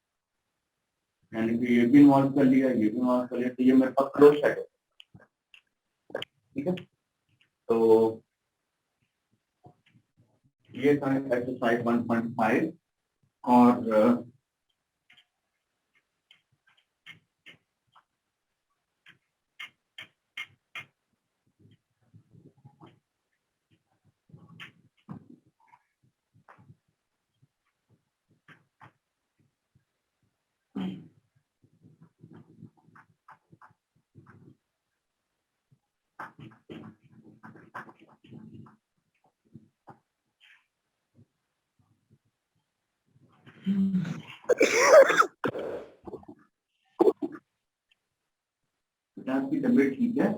[SPEAKER 1] यानी कि ये भी इन्वॉल्व कर लिया, ये भी इन्वॉल्व कर लिया, तो ये मेरे पास क्लोज सेट है। ठीक है, तो ये था एक्सरसाइज 1.5 और आपकी तबीयत ठीक है?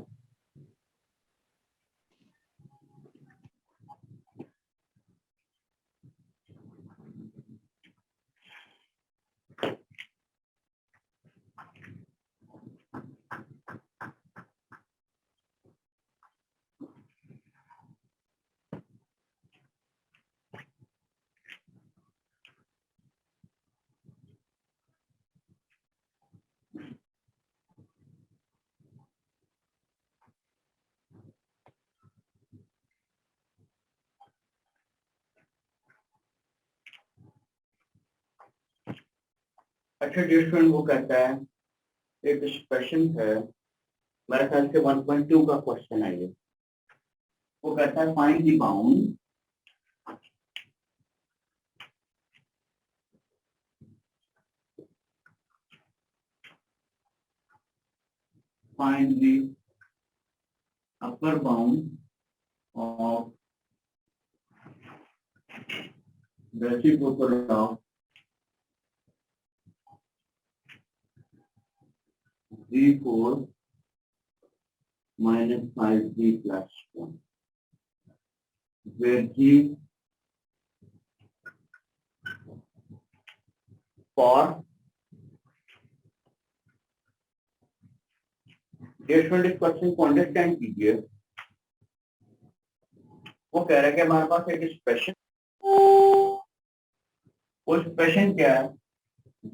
[SPEAKER 1] अच्छा, डिफरेंट वो कहता है, एक क्वेश्चन है, मेरे ख्याल से 1.2 का क्वेश्चन है ये। वो कहता है find the bound find the upper bound of the reciprocal of G4 minus 5G plus 1, where G for different इस क्वेश्चन को अंडरस्टैंड कीजिए। वो कह रहा है कि हमारे पास एक एक्सप्रेशन, वो एक्सप्रेशन क्या है,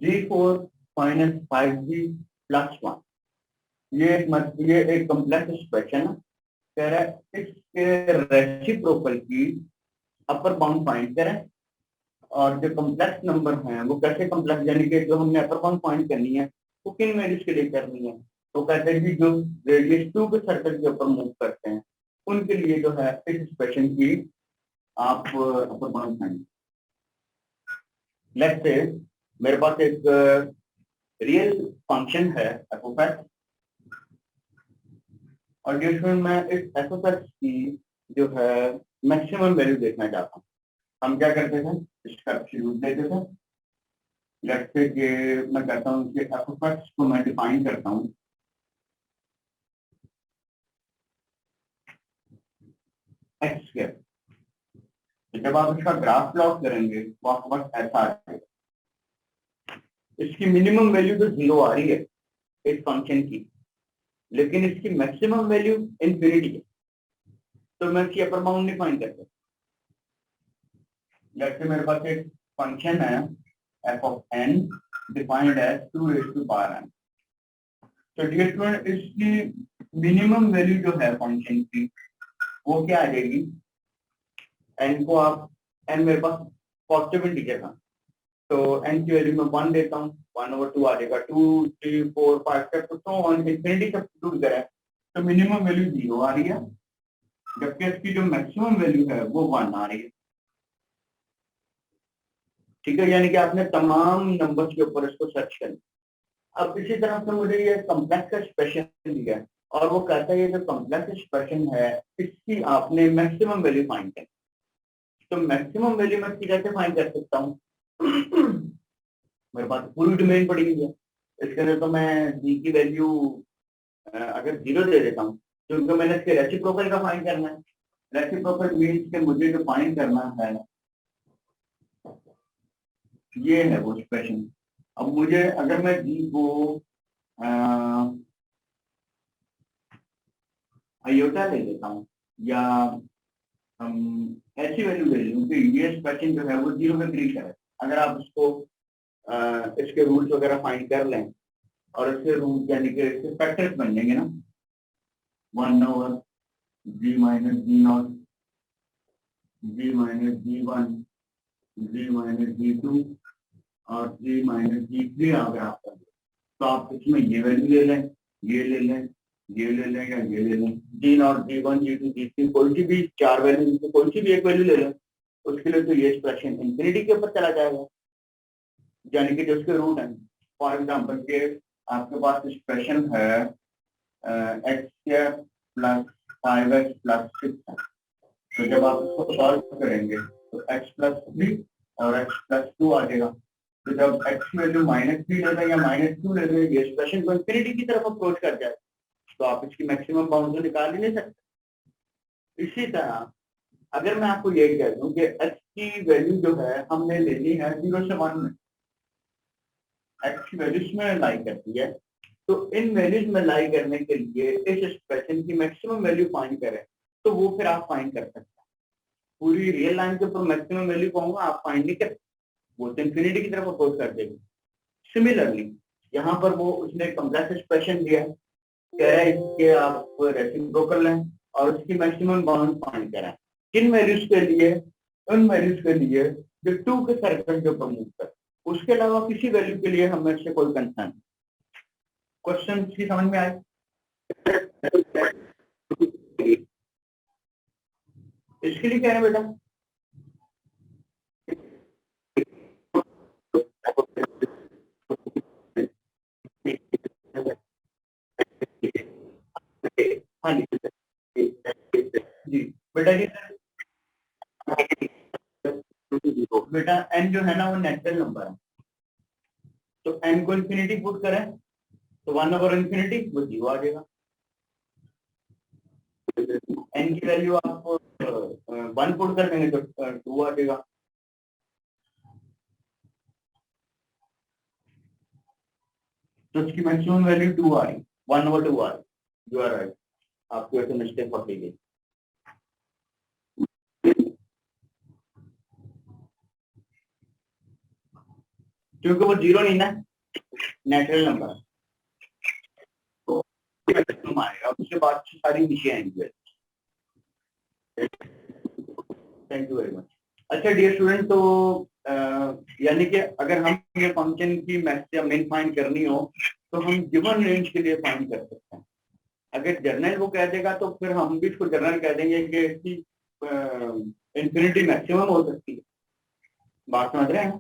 [SPEAKER 1] G4 minus 5G plus 1, ये एक कॉम्प्लेक्स एक्सप्रेशन है। कह रहा है इसके रेसिप्रोकल की अपर बाउंड फाइंड करें, और जो कॉम्प्लेक्स नंबर हैं वो कैसे कॉम्प्लेक्स, यानी कि जो हमने अपर बाउंड फाइंड करनी है वो किन वैल्यूज के लिए करनी है। तो कहते हैं कि जो रेडियस 2 के सर्कल के ऊपर मूव करते हैं उनके लिए जो है इस एक्सप्रेशन की आप upper bound find. Let's say मेरे पास एक रियल फंक्शन है एफ, और जिसमें मैं इस एफ की जो है मैक्सिमम वैल्यू देखना चाहता हूँ। हम क्या करते थे, इसका एब्सोल्यूट देते थे। लेट्स से कि मैं कहता हूँ कि एफ को मैं डिफाइन करता हूँ एक्स के। जब आप इसका ग्राफ प्लॉट करेंगे तो आपके पास ऐसा आ जाएगा। इसकी मिनिमम वैल्यू तो 0 आ रही है इस फंक्शन की, लेकिन इसकी मैक्सिमम वैल्यू इंफिनिटी है, तो मैं इसकी अपर बाउंड नहीं फाइंड कर सकता। जैसे मेरे पास एक फंक्शन है f of n defined as 2 raised to power n। तो डियर स्टूडेंट, इसकी मिनिमम वैल्यू जो है फंक्शन की वो क्या आ जाएगी, एन को आप, एन मेरे पास पॉजिटिव इंटीजर था, तो एन की वैल्यू में 1 देता हूँ, 1/2 आ जाएगा, 2 3 4 5 तक तो ऑन इंफिनिटी सब्स्टिट्यूट करें तो मिनिमम वैल्यू 0 आ रही है, जबकि इसकी जो मैक्सिमम वैल्यू है वो 1 आ रही है। ठीक है, यानी कि आपने तमाम नंबर्स के ऊपर इसको सर्च करना। अब इसी तरह से मुझे ये कॉम्प्लेक्स एक्सप्रेशन दिया है और वो कहता है ये जो कॉम्प्लेक्स एक्सप्रेशन है इसकी आपने मैक्सिमम वैल्यू फाइंड करनी। तो मैक्सिमम वैल्यू मैं इसकी कैसे फाइंड कर सकता हूँ, मेरे पास पूरी डोमेन पड़ी हुई है, इसके अंदर तो मैं जी की वैल्यू अगर 0 दे देता हूँ, क्योंकि मैंने इसके रेसिप्रोकल का फाइंड करना है, रेसिप्रोकल मीन्स के मुझे जो फाइंड करना है ये है वो एक्सप्रेशन। अब मुझे अगर मैं जी को आयोटा ले लेता हूँ या हम ऐसी वैल्यू ले लूँ कि ये एक्सप्रेशन जो है वो 0 के करीब है। अगर आप इसको इसके रूट्स वगैरह फाइंड कर लें और इसके रूट यानी कि इसके फैक्टर्स बन जाएंगे ना 1 over g minus g not g minus g one g minus g two और जी माइनस जी थ्री अगर आप कर तो आप इसमें ये वैल्यू ले लें ये ले लें ये ले लें या ये ले लें G not G one G two G three कोई सी भी 4 वैल्यू में कोई सी भी एक वैल्यू ले लें उसके लिए तो ये एक्सप्रेशन इंफिनिटी के ऊपर चला जाएगा यानी कि जो उसके रूट हैं। फॉर एग्जाम्पल के आपके पास एक्सप्रेशन है x square plus 5x plus 6 है। तो जब आप इसको सॉल्व करेंगे तो x प्लस 3 और x प्लस 2 आ जाएगा। तो जब x वैल्यू -3 ले लें या -2 ले लें ये एक्सप्रेशन को इंफिनिटी की तरफ अप्रोच कर जाए तो आप इसकी मैक्सिमम बाउंड तो निकाल ही नहीं सकते। इसी तरह अगर मैं आपको ये कह दूं कि x की वैल्यू जो है हमने लेनी है 0 से 1 में x की वैल्यूज में लाई करती है तो इन वैल्यूज में लाई करने के लिए इस एक्सप्रेशन की मैक्सिमम वैल्यू फाइंड करें तो वो फिर आप फाइंड कर सकते हैं। पूरी रियल लाइन के ऊपर मैक्सिमम वैल्यू कहूंगा आप फाइंड नहीं कर वो तो इंफिनिटी की तरफ अप्रोच कर देगी। सिमिलरली यहाँ पर वो उसने कॉम्प्लेक्स एक्सप्रेशन दिया कह रहा है कि आप रेसिप्रोकल लें और उसकी मैक्सिमम बाउंड फाइंड करें किन वैल्यूज के लिए उन वैल्यूज के लिए जो 2 के सर्कल के ऊपर मूव कर उसके अलावा किसी वैल्यू के लिए हमें से कोई कंसर्न क्वेश्चन की समझ में आए। इसके लिए क्या है बेटा हाँ जी बेटा जी बेटा n जो है ना वो नेचुरल नंबर है तो n को इंफिनिटी पुट करें तो 1 ओवर इंफिनिटी वो 0 आ जाएगा। n की वैल्यू आप 1 पुट कर देंगे तो 2 आ जाएगा। तो इसकी मैक्सिमम वैल्यू 2 आ रही 1 ओवर 2 आ रही यू आर राइट आपको ऐसे मिस्टेक पकड़ी गई। क्योंकि वो 0 नहीं ना नेचुरल नंबर तो आएगा उसके बाद सारी विषय आएंगे। Thank you very much. अच्छा डियर स्टूडेंट तो यानी कि अगर हम ये फंक्शन की मैक्स या मिन फाइंड करनी हो तो हम गिवन रेंज के लिए फाइंड कर सकते हैं। अगर जर्नल वो कह देगा तो फिर हम भी इसको जर्नल कह देंगे कि इसकी इंफिनिटी मैक्सिमम हो सकती है। बात समझ रहे हैं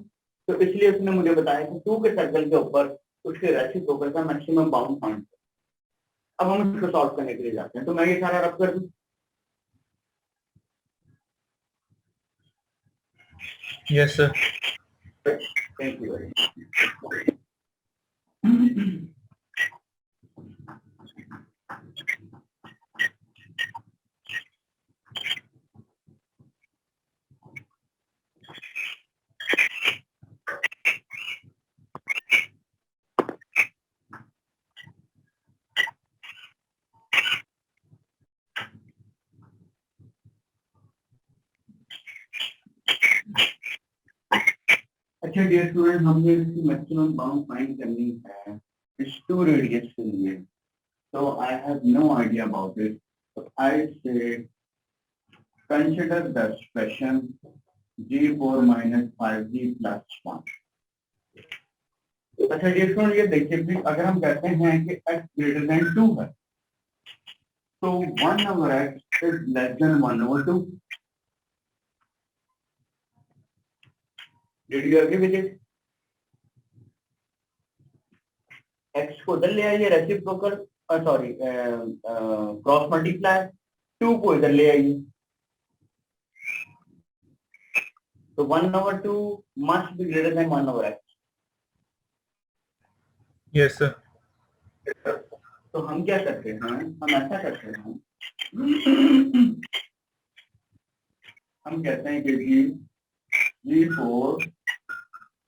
[SPEAKER 1] तो इसलिए उसने मुझे बताया कि 2 के सर्कल के ऊपर उसके रेसिप्रोकल का मैक्सिमम बाउंड फाइंड। अब हम इसको सॉल्व करने के लिए जाते हैं तो मैं ये सारा रब कर दूं।
[SPEAKER 4] Yes sir.
[SPEAKER 1] Thank you very much. अच्छा डियर स्टूडेंट हमने इसकी मैक्सिमम बाउंड फाइंड करनी है इस 2 रेडियस के लिए so I have no idea about it so I say consider the expression g4 minus 5g plus 1। अच्छा डियर स्टूडेंट ये देखिए भी अगर हम कहते हैं कि x greater than 2 है तो 1 over x is less than 1 over 2। Did you agree with it? x को इधर ले आइए रेसिप्रोकल सॉरी क्रॉस मल्टीप्लाई 2 को इधर ले आइए तो 1 over 2 must be greater than 1 over x।
[SPEAKER 4] Yes sir.
[SPEAKER 1] तो हम क्या करते हैं हम ऐसा करते हैं हम कहते हैं कि G4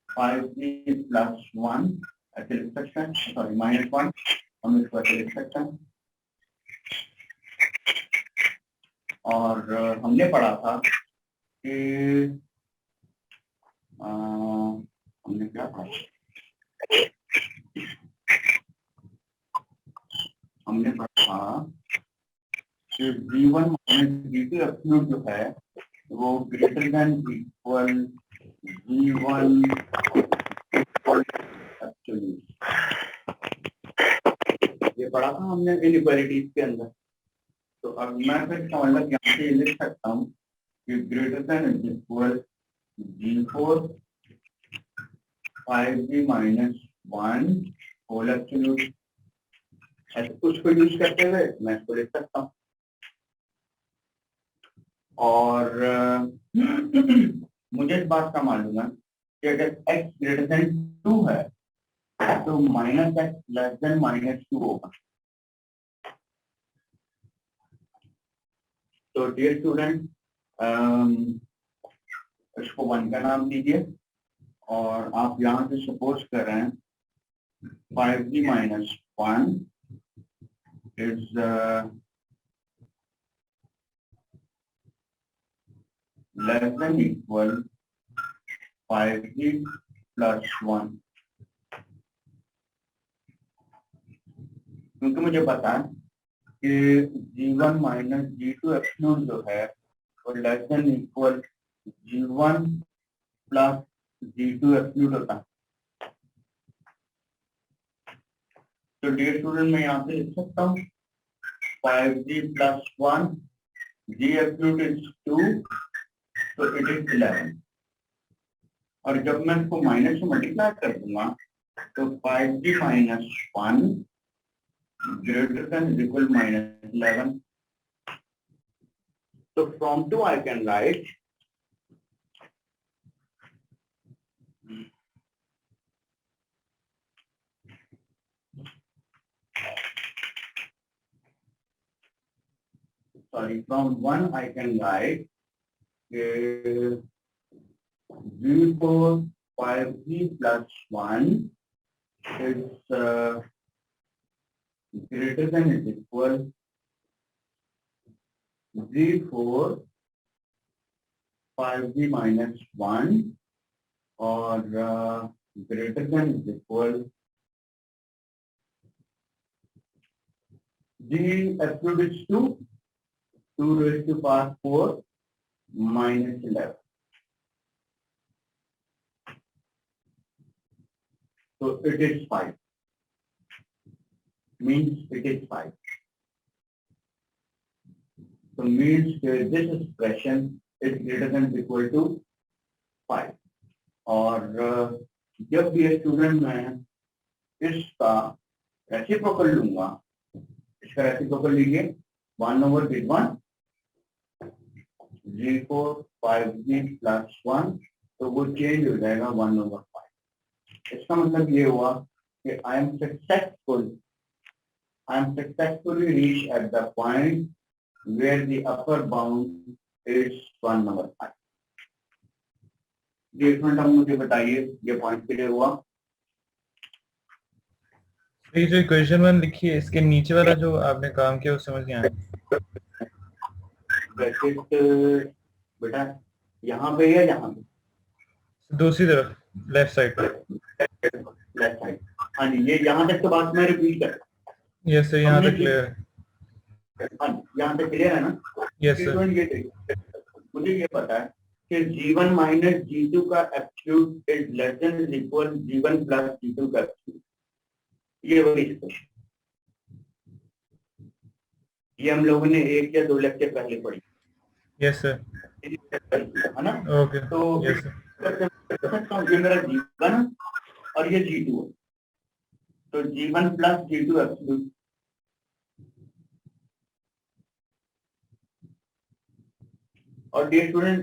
[SPEAKER 1] 5G प्लस 1 ऐसे लिख सकते हैं, सॉरी -1 हम इसको ऐसे लिख सकते हैं। और हमने पढ़ा था कि हमने क्या पढ़ा, हमने पढ़ा कि V1 माइनस V2 एब्सोल्यूट जो है वो greater than equal V1 absolute, ये पढ़ा था हमने इनइक्वालिटीज के अंदर। तो अब मैं फिर इसका मतलब यहाँ से लिख सकता हूँ कि greater than equal G4 5G माइनस 1 होल एब्सोल्यूट, ऐसे कुछ को यूज करते हुए मैं इसको लिख सकता हूँ। और मुझे इस बात का मालूम है कि अगर x ग्रेटर देन 2 है तो माइनस एक्स लेस देन -2 होगा। तो डियर स्टूडेंट, इसको 1 का नाम दीजिए और आप यहाँ से सपोज कर रहे हैं 5G माइनस 1 is less than equal 5G plus 1, क्योंकि मुझे पता है कि G1 माइनस G2 एप्सिलॉन जो है वो less than equal G1 plus G2 epsilon होता है। तो डियर स्टूडेंट मैं यहाँ से लिख सकता हूँ 5G plus 1, G epsilon is 2, तो इट इज 11। और जब मैं इसको माइनस से मल्टीप्लाई कर दूंगा तो 5G माइनस 1 greater than is equal minus 11. So from 2 I can write from 1 I can write G4 5G plus 1 is greater than is equal G4 5G minus 1 or greater than is equal G absolute is 2 raised to power 4 minus 11. So it is 5. Means it is 5. So means this expression is greater than or equal to 5. और जब भी student मैं इसका reciprocal लूंगा, इसका reciprocal लीजिए 1/1 G4 5G plus 1, तो वो चेंज हो जाएगा 1/5। इसका मतलब ये हुआ कि I am successfully reached at the point where the upper bound is 1/5। Different हम मुझे बताइए ये पॉइंट क्लियर हुआ?
[SPEAKER 4] ये जो इक्वेशन 1 लिखी है इसके नीचे वाला जो आपने काम किया वो समझ नहीं आया।
[SPEAKER 1] ब्रैकेट बेटा यहाँ पे या यहाँ पे?
[SPEAKER 4] दूसरी तरफ लेफ्ट साइड पे।
[SPEAKER 1] Left side. हाँ जी, ये यहाँ तक तो बात मैं रिपीट कर।
[SPEAKER 4] यस सर, यहाँ तक क्लियर है।
[SPEAKER 1] हाँ, यहाँ तक क्लियर है ना?
[SPEAKER 4] Yes sir.
[SPEAKER 1] मुझे ये पता है कि G1 माइनस G2 का absolute is less than is equal G1 plus G2 का एब्सोल्यूट। ये वही इक्वेशन, ये हम लोगों ने 1 या 2 लेक्चर पहले पढ़ी।
[SPEAKER 4] Yes sir.
[SPEAKER 1] है ना?
[SPEAKER 4] ओके।
[SPEAKER 1] तो
[SPEAKER 4] यस सर।
[SPEAKER 1] ये मेरा G1 और ये G2 है, तो G1 प्लस G2 एब्सोल्यूट। और डियर स्टूडेंट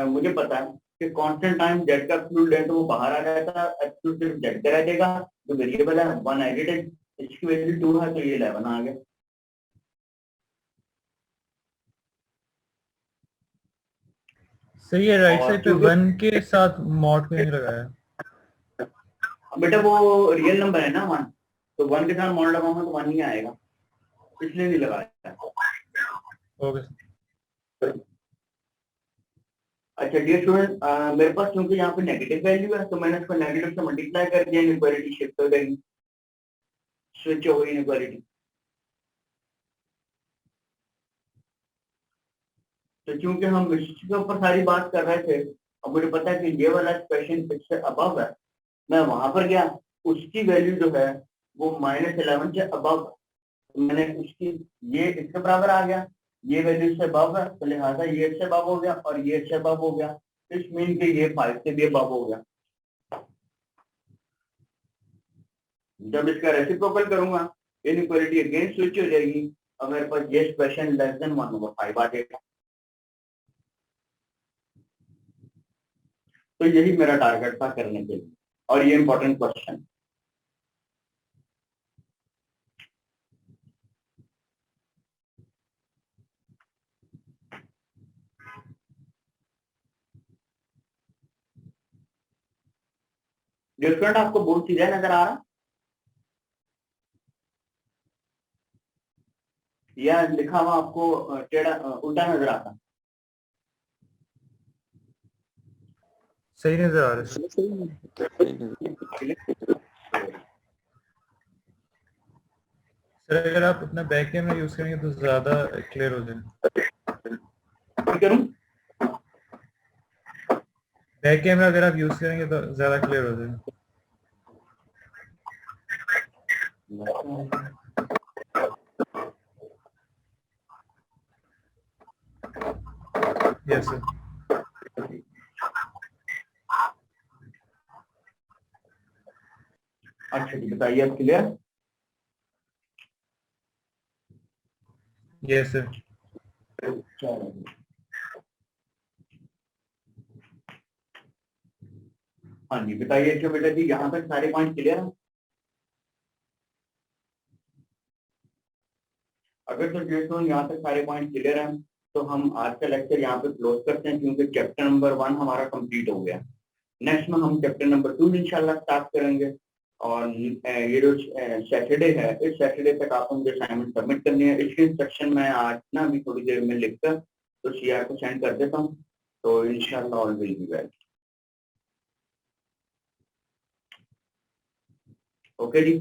[SPEAKER 1] मुझे पता है कि कांस्टेंट टाइम z का एब्सोल्यूट लेंथ वो बाहर आ जाता है, एब्सोल्यूट सिर्फ z का रह जाएगा, जो वेरिएबल है 1 एडिड है, इसकी वैल्यू 2 है तो ये 11 आ गया।
[SPEAKER 4] सही है, राइट
[SPEAKER 1] और
[SPEAKER 4] साइड पे
[SPEAKER 1] क्योंकि-
[SPEAKER 4] 1 के साथ मॉड क्यों नहीं लगाया?
[SPEAKER 1] बेटा वो रियल नंबर है ना 1, तो 1 के साथ मॉड लगाऊंगा तो 1 ही आएगा, इसलिए नहीं लगाया।
[SPEAKER 4] ओके।
[SPEAKER 1] अच्छा डियर स्टूडेंट, मेरे पास क्योंकि यहाँ पे नेगेटिव वैल्यू है तो मैंने इसको नेगेटिव से मल्टीप्लाई कर दिया, इनइक्वालिटी शिफ्ट हो गई, स्विच हो गई इनइक्वालिटी। तो क्योंकि हम विशिष्ट के ऊपर सारी बात कर रहे थे, अब मुझे पता है कि ये वाला एक्सप्रेशन इससे अबव है, मैं वहां पर गया, उसकी वैल्यू जो है वो -11 से अबव, तो मैंने उसकी, ये इसके बराबर आ गया, ये वैल्यू इससे अबव है, तो लिहाजा ये इससे अबव हो गया और ये इससे अबव हो गया, इस मीन के ये 5 से भी अबव हो गया। जब इसका रेसिप्रोकल करूंगा, इनइक्वालिटी अगेन स्विच हो जाएगी और मेरे पास ये एक्सप्रेशन <1/5 आ जाएगा। तो यही मेरा टारगेट था करने के लिए, और ये इंपॉर्टेंट क्वेश्चन। डिफरेंट आपको बहुत सीधा नजर आ रहा या लिखा हुआ आपको टेढ़ा उल्टा नजर आता?
[SPEAKER 4] सही नजर आ रहा है सर। अगर आप अपना बैक कैमरा यूज करेंगे तो ज्यादा क्लियर हो जाएगा।
[SPEAKER 1] करूं?
[SPEAKER 4] बैक कैमरा अगर आप यूज करेंगे तो ज्यादा क्लियर हो जाएगा। Yes sir.
[SPEAKER 1] अच्छा जी, बताइए अब क्लियर?
[SPEAKER 4] Yes sir.
[SPEAKER 1] हाँ जी बताइए अच्छा बेटा जी, यहाँ तक सारे पॉइंट क्लियर है? अगर तो जो यहाँ तक सारे पॉइंट क्लियर हैं तो हम आज का लेक्चर यहाँ पे क्लोज करते हैं, क्योंकि चैप्टर नंबर 1 हमारा कंप्लीट हो गया। नेक्स्ट में हम चैप्टर नंबर 2 इंशाल्लाह स्टार्ट करेंगे, और ये जो सैटरडे है, इस सैटरडे तक आपको मुझे असाइनमेंट सबमिट करनी है। इसके इंस्ट्रक्शन मैं आज ना अभी थोड़ी देर में लिखकर तो सीआर को सेंड कर देता हूँ, तो इंशाल्लाह all will be well. Okay ji.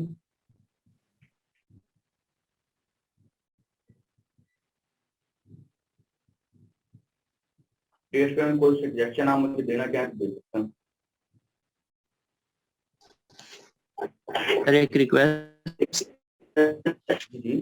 [SPEAKER 1] Test में कोई सजेशन आप मुझे देना चाहें तो दे सकते हैं।
[SPEAKER 3] सर एक रिक्वेस्ट
[SPEAKER 1] जी